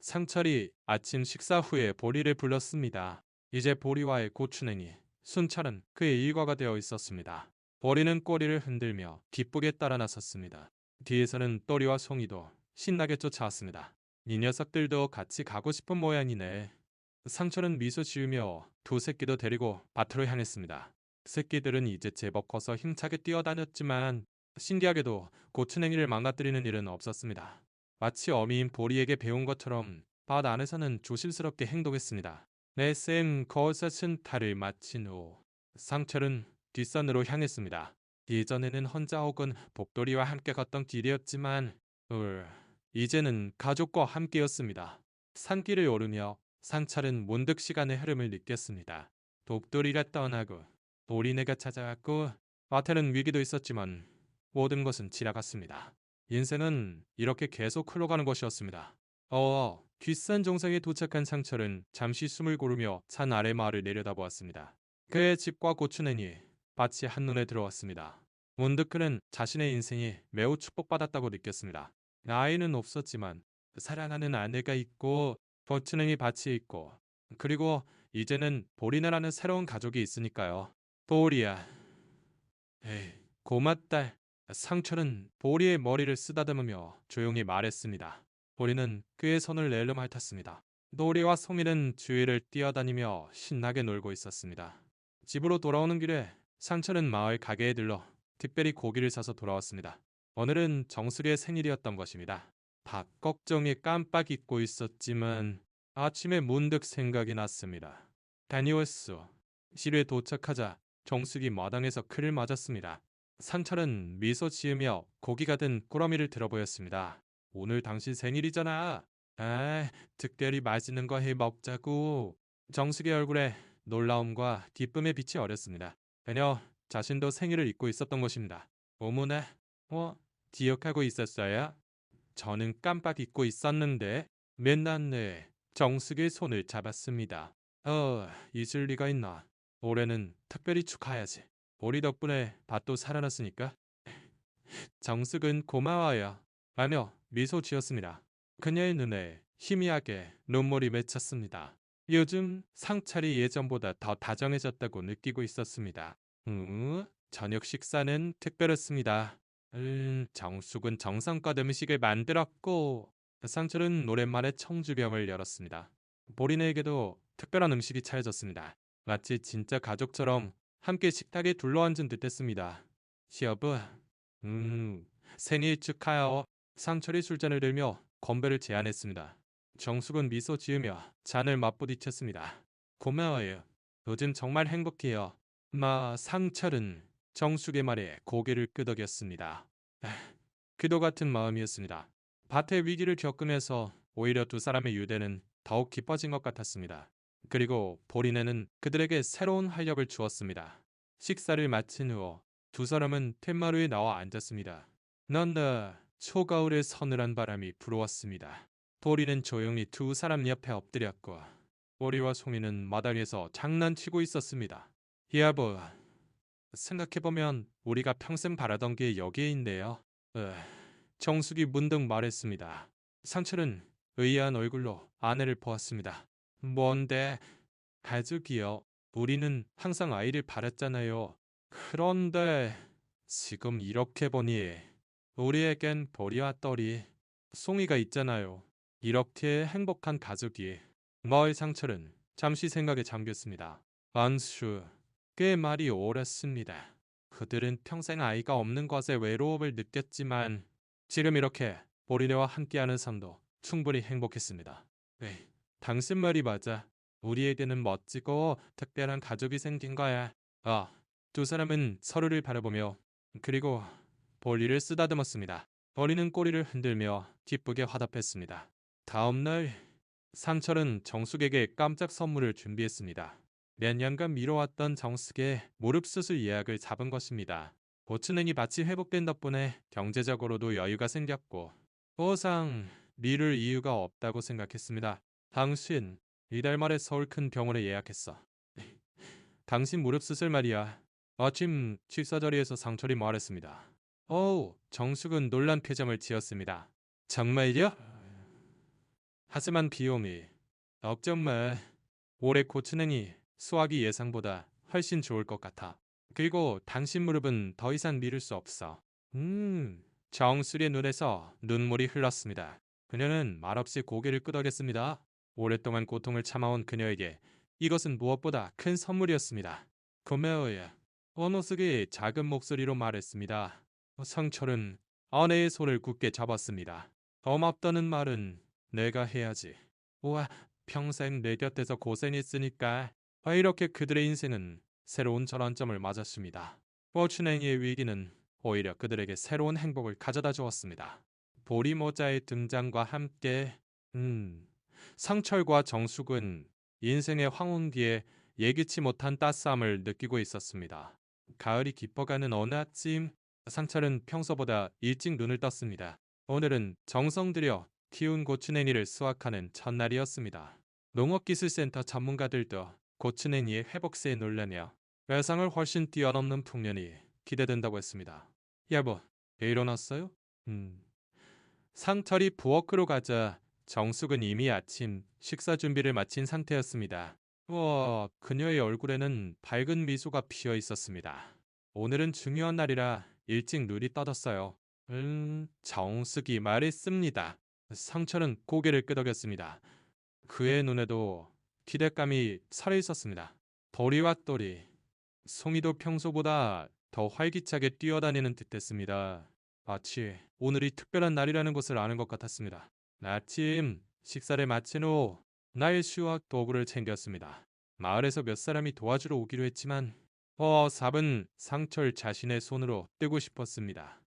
상철이 아침 식사 후에 보리를 불렀습니다. 이제 보리와의 고추냉이, 순찰은 그의 일과가 되어 있었습니다. 보리는 꼬리를 흔들며 기쁘게 따라 나섰습니다. 뒤에서는 또리와 송이도 신나게 쫓아왔습니다. 이 녀석들도 같이 가고 싶은 모양이네. 상철은 미소 지으며 두 새끼도 데리고 밭으로 향했습니다. 새끼들은 이제 제법 커서 힘차게 뛰어다녔지만 신기하게도 고추냉이를 망가뜨리는 일은 없었습니다. 마치 어미인 보리에게 배운 것처럼 밭 안에서는 조심스럽게 행동했습니다. 내쌤 거섯은 탈을 마친 후 상철은 뒷산으로 향했습니다. 예전에는 혼자 혹은 복돌이와 함께 걷던 길이었지만 이제는 가족과 함께였습니다. 산길을 오르며 상철은 문득 시간의 흐름을 느꼈습니다. 독돌이가 떠나고 보리네가 찾아왔고 밭에는 위기도 있었지만 모든 것은 지나갔습니다. 인생은 이렇게 계속 흘러가는 것이었습니다. 뒷산 정상에 도착한 상철은 잠시 숨을 고르며 산 아래 마을을 내려다보았습니다. 그의 집과 고추냉이 밭이 한눈에 들어왔습니다. 문득 그는 자신의 인생이 매우 축복받았다고 느꼈습니다. 아이는 없었지만 사랑하는 아내가 있고 고추냉이 밭이 있고 그리고 이제는 보리네라는 새로운 가족이 있으니까요. 보리야. 에이, 고맙다. 상철은 보리의 머리를 쓰다듬으며 조용히 말했습니다. 보리는 그의 손을 낼름 핥았습니다. 노리와 송이는 주위를 뛰어다니며 신나게 놀고 있었습니다. 집으로 돌아오는 길에 상철은 마을 가게에 들러 특별히 고기를 사서 돌아왔습니다. 오늘은 정수리의 생일이었던 것입니다. 밥 걱정에 깜빡 잊고 있었지만 아침에 문득 생각이 났습니다. 다니웠어. 실에 도착하자 정수기 마당에서 그를 맞았습니다. 상철은 미소 지으며 고기가 든 꾸러미를 들어보였습니다. 오늘 당신 생일이잖아. 특별히 맛있는 거 해 먹자고. 정숙의 얼굴에 놀라움과 기쁨의 빛이 어렸습니다. 그녀 자신도 생일을 잊고 있었던 것입니다. 어머나, 기억하고 있었어요? 저는 깜빡 잊고 있었는데 맨날 내 정숙의 손을 잡았습니다. 잊을 리가 있나. 올해는 특별히 축하해야지. 우리 덕분에 밭도 살아났으니까. 정숙은 고마워요. 라며 미소 지었습니다. 그녀의 눈에 희미하게 눈물이 맺혔습니다. 요즘 상철이 예전보다 더 다정해졌다고 느끼고 있었습니다. 저녁 식사는 특별했습니다. 정숙은 정성껏 음식을 만들었고 상철은 오랜만에 청주병을 열었습니다. 보리네에게도 특별한 음식이 차려졌습니다. 마치 진짜 가족처럼 함께 식탁에 둘러앉은 듯했습니다. 시어부, 생일 축하요. 상철이 술잔을 들며 건배를 제안했습니다. 정숙은 미소 지으며 잔을 맞부딪혔습니다. 고마워요. 요즘 정말 행복해요. 상철은 정숙의 말에 고개를 끄덕였습니다. 그도 같은 마음이었습니다. 밭의 위기를 겪으면서 오히려 두 사람의 유대는 더욱 깊어진 것 같았습니다. 그리고 보리네는 그들에게 새로운 활력을 주었습니다. 식사를 마친 후 두 사람은 텐마루에 나와 앉았습니다. 난다 초가을의 서늘한 바람이 불어왔습니다. 보리는 조용히 두 사람 옆에 엎드렸고 보리와 송이는 마당에서 장난치고 있었습니다. 여보, 생각해보면 우리가 평생 바라던 게 여기에 있네요. 정숙이 문득 말했습니다. 상철은 의아한 얼굴로 아내를 보았습니다. 뭔데? 가족이요. 우리는 항상 아이를 바랐잖아요. 그런데 지금 이렇게 보니 우리에겐 보리와 떨이, 송이가 있잖아요. 이렇게 행복한 가족이. 마을 상철은 잠시 생각에 잠겼습니다. 안수, 꽤 말이 옳았습니다. 그들은 평생 아이가 없는 것에 외로움을 느꼈지만 지금 이렇게 보리네와 함께하는 삶도 충분히 행복했습니다. 당신 말이 맞아. 우리에게는 멋지고 특별한 가족이 생긴 거야. 두 사람은 서로를 바라보며 그리고 볼일을 쓰다듬었습니다. 어리는 꼬리를 흔들며 기쁘게 화답했습니다. 다음 날 상철은 정숙에게 깜짝 선물을 준비했습니다. 몇 년간 미뤄왔던 정숙의 무릎 수술 예약을 잡은 것입니다. 고추냉이 밭이 회복된 덕분에 경제적으로도 여유가 생겼고 더 이상 미룰 이유가 없다고 생각했습니다. 당신 이달 말에 서울 큰 병원에 예약했어. 당신 무릎 수술 말이야. 아침 식사 자리에서 상철이 말했습니다. 정숙은 놀란 표정을 지었습니다. 정말요? 하지만 비염이 걱정 마. 올해 고추냉이 수확이 예상보다 훨씬 좋을 것 같아. 그리고 당신 무릎은 더 이상 미룰 수 없어. 정수리의 눈에서 눈물이 흘렀습니다. 그녀는 말없이 고개를 끄덕였습니다. 오랫동안 고통을 참아온 그녀에게 이것은 무엇보다 큰 선물이었습니다. 고마워요. 원호숙이 작은 목소리로 말했습니다. 상철은 아내의 손을 굳게 잡았습니다. 고맙다는 말은 내가 해야지. 우와, 평생 내 곁에서 고생했으니까. 이렇게 그들의 인생은 새로운 전환점을 맞았습니다. 고추냉이의 위기는 오히려 그들에게 새로운 행복을 가져다 주었습니다. 보리모자의 등장과 함께 상철과 정숙은 인생의 황혼기에 예기치 못한 따스함을 느끼고 있었습니다. 가을이 깊어가는 어느 아침, 상철은 평소보다 일찍 눈을 떴습니다. 오늘은 정성 들여 키운 고추냉이를 수확하는 첫날이었습니다. 농업기술센터 전문가들도 고추냉이의 회복세에 놀라며 예상을 훨씬 뛰어넘는 풍년이 기대된다고 했습니다. 여보, 일어났어요? 상철이 부엌으로 가자 정숙은 이미 아침 식사 준비를 마친 상태였습니다. 그녀의 얼굴에는 밝은 미소가 피어 있었습니다. 오늘은 중요한 날이라 일찍 눈이 떠졌어요. 정숙이 말했습니다. 상철은 고개를 끄덕였습니다. 그의 눈에도 기대감이 살아 있었습니다. 도리와 또리, 송이도 평소보다 더 활기차게 뛰어다니는 듯했습니다. 마치 오늘이 특별한 날이라는 것을 아는 것 같았습니다. 아침 식사를 마친 후 나의 수학 도구를 챙겼습니다. 마을에서 몇 사람이 도와주러 오기로 했지만 삽은 상철 자신의 손으로 뜨고 싶었습니다.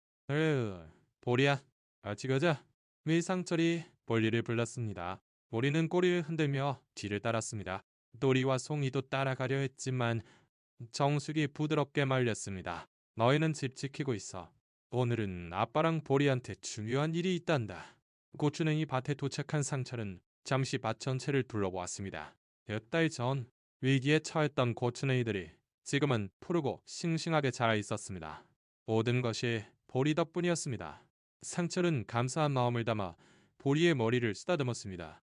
보리야, 같이 가자. 미상철이 볼리를 불렀습니다. 보리는 꼬리를 흔들며 뒤를 따랐습니다. 또리와 송이도 따라가려 했지만 정숙이 부드럽게 말렸습니다. 너희는 집 지키고 있어. 오늘은 아빠랑 보리한테 중요한 일이 있단다. 고추냉이 밭에 도착한 상철은 잠시 밭 전체를 둘러보았습니다. 몇 달 전 위기에 처했던 고추냉이들이 지금은 푸르고 싱싱하게 자라 있었습니다. 모든 것이 보리 덕분이었습니다. 상철은 감사한 마음을 담아 보리의 머리를 쓰다듬었습니다.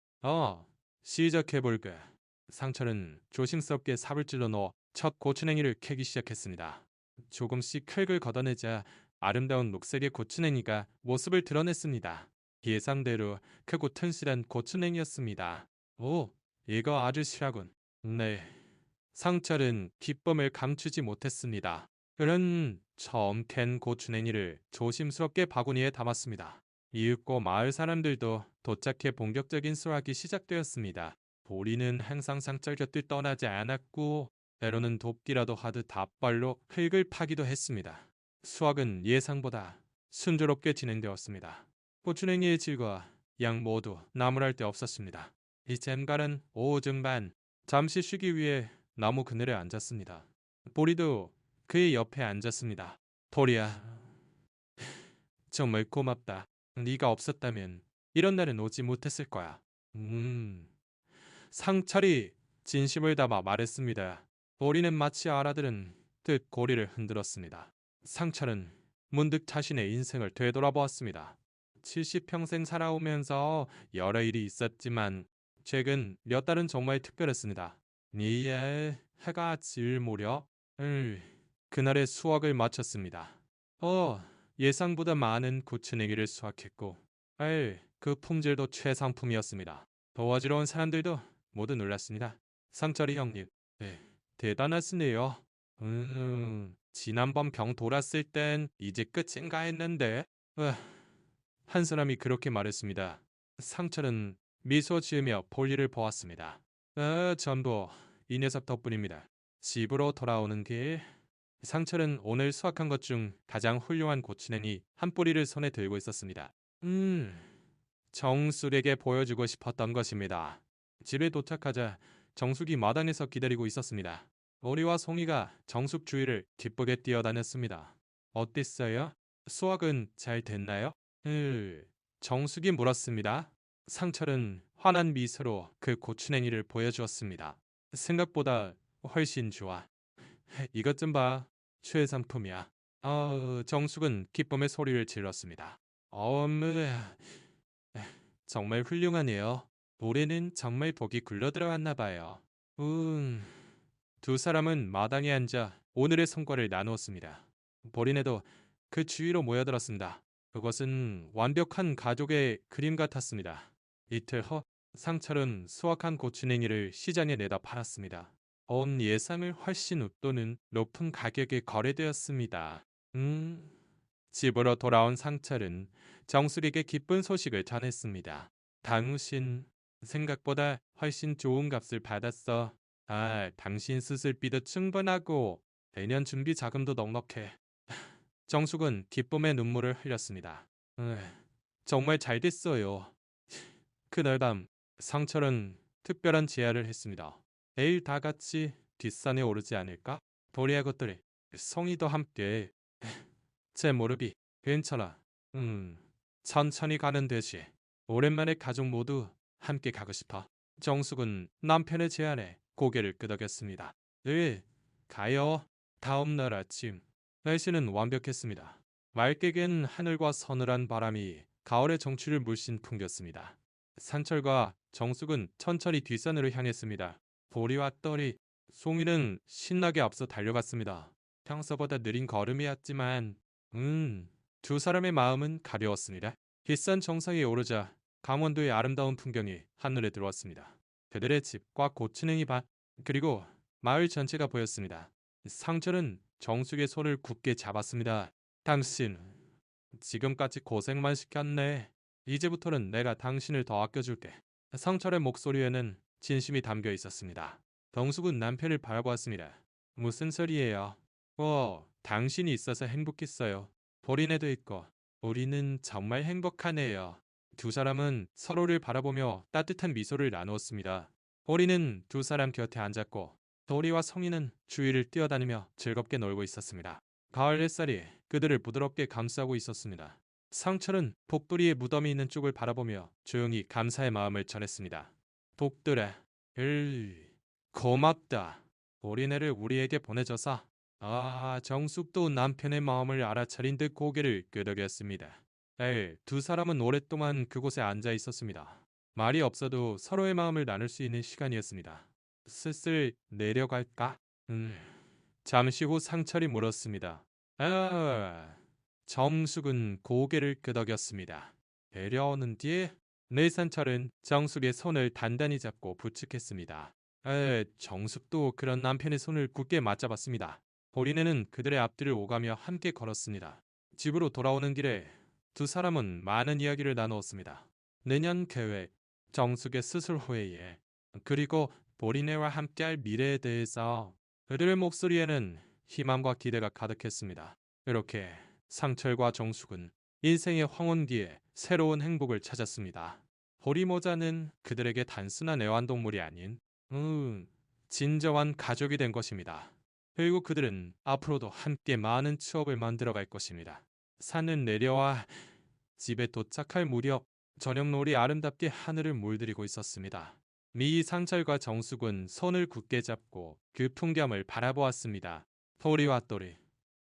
시작해볼게. 상철은 조심스럽게 삽을 찔러 넣어 첫 고추냉이를 캐기 시작했습니다. 조금씩 흙을 걷어내자 아름다운 녹색의 고추냉이가 모습을 드러냈습니다. 예상대로 크고 튼실한 고추냉이였습니다. 이거 아주 실하군. 네. 상철은 기쁨을 감추지 못했습니다. 그는 처음 캔 고추냉이를 조심스럽게 바구니에 담았습니다. 이윽고 마을 사람들도 도착해 본격적인 수확이 시작되었습니다. 보리는 항상 상철 곁을 떠나지 않았고 때로는 돕기라도 하듯 앞발로 흙을 파기도 했습니다. 수확은 예상보다 순조롭게 진행되었습니다. 고추냉이의 질과 양 모두 나무랄 데 없었습니다. 이 잼갈은 오후 중반 잠시 쉬기 위해 나무 그늘에 앉았습니다. 보리도 그의 옆에 앉았습니다. 보리야, 정말 고맙다. 네가 없었다면 이런 날은 오지 못했을 거야. 상철이 진심을 담아 말했습니다. 보리는 마치 알아들은 듯 고리를 흔들었습니다. 상철은 문득 자신의 인생을 되돌아보았습니다. 70평생 살아오면서 여러 일이 있었지만 최근 몇 달은 정말 특별했습니다. 니에 해가 질 무렵 그날의 수확을 마쳤습니다. 예상보다 많은 고추냉이를 수확했고 그 품질도 최상품이었습니다. 도와주러 온 사람들도 모두 놀랐습니다. 상철이 형님, 대단하시네요. 지난번 병 돌았을 땐 이제 끝인가 했는데 한 사람이 그렇게 말했습니다. 상철은 미소 지으며 볼일을 보았습니다. 전부 이 녀석 덕분입니다. 집으로 돌아오는 길 상철은 오늘 수확한 것 중 가장 훌륭한 고추냉이 한 뿌리를 손에 들고 있었습니다. 정술에게 보여주고 싶었던 것입니다. 집에 도착하자 정숙이 마당에서 기다리고 있었습니다. 오리와 송이가 정숙 주위를 기쁘게 뛰어다녔습니다. 어땠어요? 수학은 잘 됐나요? 정숙이 물었습니다. 상철은 환한 미소로 그 고추냉이를 보여주었습니다. 생각보다 훨씬 좋아. 이것 좀 봐. 최상품이야. 정숙은 기쁨의 소리를 질렀습니다. 어머, 정말 훌륭하네요. 올해는 정말 복이 굴러들어왔나 봐요. 음, 두 사람은 마당에 앉아 오늘의 성과를 나누었습니다. 보리네도 그 주위로 모여들었습니다. 그것은 완벽한 가족의 그림 같았습니다. 이틀 후 상철은 수확한 고추냉이를 시장에 내다 팔았습니다. 온 예상을 훨씬 웃도는 높은 가격에 거래되었습니다. 집으로 돌아온 상철은 정수리에게 기쁜 소식을 전했습니다. 당신 생각보다 훨씬 좋은 값을 받았어. 당신 수술비도 충분하고 내년 준비 자금도 넉넉해. 정숙은 기쁨의 눈물을 흘렸습니다. 정말 잘 됐어요. 그날 밤 상철은 특별한 제안을 했습니다. 내일 다 같이 뒷산에 오르지 않을까? 도리의 것들이 성희도 함께. 제 무릎이 괜찮아. 천천히 가는 되지. 오랜만에 가족 모두 함께 가고 싶어. 정숙은 남편의 제안에 고개를 끄덕였습니다. 네, 가요. 다음 날 아침 날씨는 완벽했습니다. 맑게 갠 하늘과 서늘한 바람이 가을의 정취를 물씬 풍겼습니다. 산철과 정숙은 천천히 뒷산으로 향했습니다. 보리와 떨이, 송이는 신나게 앞서 달려갔습니다. 평소보다 느린 걸음이었지만 두 사람의 마음은 가벼웠습니다. 뒷산 정상에 오르자 강원도의 아름다운 풍경이 한눈에 들어왔습니다. 그들의 집과 고추냉이 밭, 그리고 마을 전체가 보였습니다. 상철은 정숙의 손을 굳게 잡았습니다. 당신, 지금까지 고생만 시켰네. 이제부터는 내가 당신을 더 아껴줄게. 상철의 목소리에는 진심이 담겨 있었습니다. 정숙은 남편을 바라보았습니다. 무슨 소리예요? 당신이 있어서 행복했어요. 보리네도 있고 우리는 정말 행복하네요. 두 사람은 서로를 바라보며 따뜻한 미소를 나누었습니다. 보리는 두 사람 곁에 앉았고 도리와 성희는 주위를 뛰어다니며 즐겁게 놀고 있었습니다. 가을 햇살이 그들을 부드럽게 감싸고 있었습니다. 상철은 복돌이의 무덤이 있는 쪽을 바라보며 조용히 감사의 마음을 전했습니다. 복돌아, 고맙다. 보리네를 우리에게 보내줘서. 정숙도 남편의 마음을 알아차린 듯 고개를 끄덕였습니다. 두 사람은 오랫동안 그곳에 앉아 있었습니다. 말이 없어도 서로의 마음을 나눌 수 있는 시간이었습니다. 슬슬 내려갈까? 잠시 후 상철이 물었습니다. 정숙은 고개를 끄덕였습니다. 내려오는 뒤에 내산철은 정숙의 손을 단단히 잡고 부축했습니다. 정숙도 그런 남편의 손을 굳게 맞잡았습니다. 보리네는 그들의 앞뒤를 오가며 함께 걸었습니다. 집으로 돌아오는 길에 두 사람은 많은 이야기를 나누었습니다. 내년 계획, 정숙의 수술 후에 그리고 보리네와 함께할 미래에 대해서 그들의 목소리에는 희망과 기대가 가득했습니다. 이렇게 상철과 정숙은 인생의 황혼 뒤에 새로운 행복을 찾았습니다. 보리모자는 그들에게 단순한 애완동물이 아닌 진정한 가족이 된 것입니다. 그리고 그들은 앞으로도 함께 많은 추억을 만들어갈 것입니다. 산은 내려와 집에 도착할 무렵 저녁노을이 아름답게 하늘을 물들이고 있었습니다. 미 상철과 정숙은 손을 굳게 잡고 그 풍경을 바라보았습니다. 토리와 또리,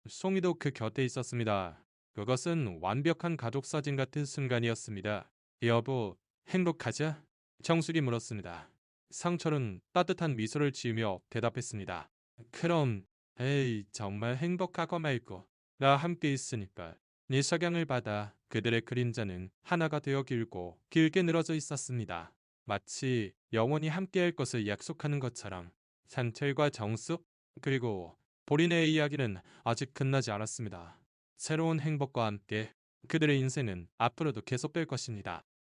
송이도 그 곁에 있었습니다. 그것은 완벽한 가족 사진 같은 순간이었습니다. 여보, 행복하자? 정숙이 물었습니다. 상철은 따뜻한 미소를 지으며 대답했습니다. 그럼, 정말 행복하고 말고 나 함께 있으니까. 네 석양을 받아 그들의 그림자는 하나가 되어 길고 길게 늘어져 있었습니다. 마치 영원히 함께할 것을 약속하는 것처럼. 산철과 정숙 그리고 보리네의 이야기는 아직 끝나지 않았습니다. 새로운 행복과 함께 그들의 인생은 앞으로도 계속될 것입니다.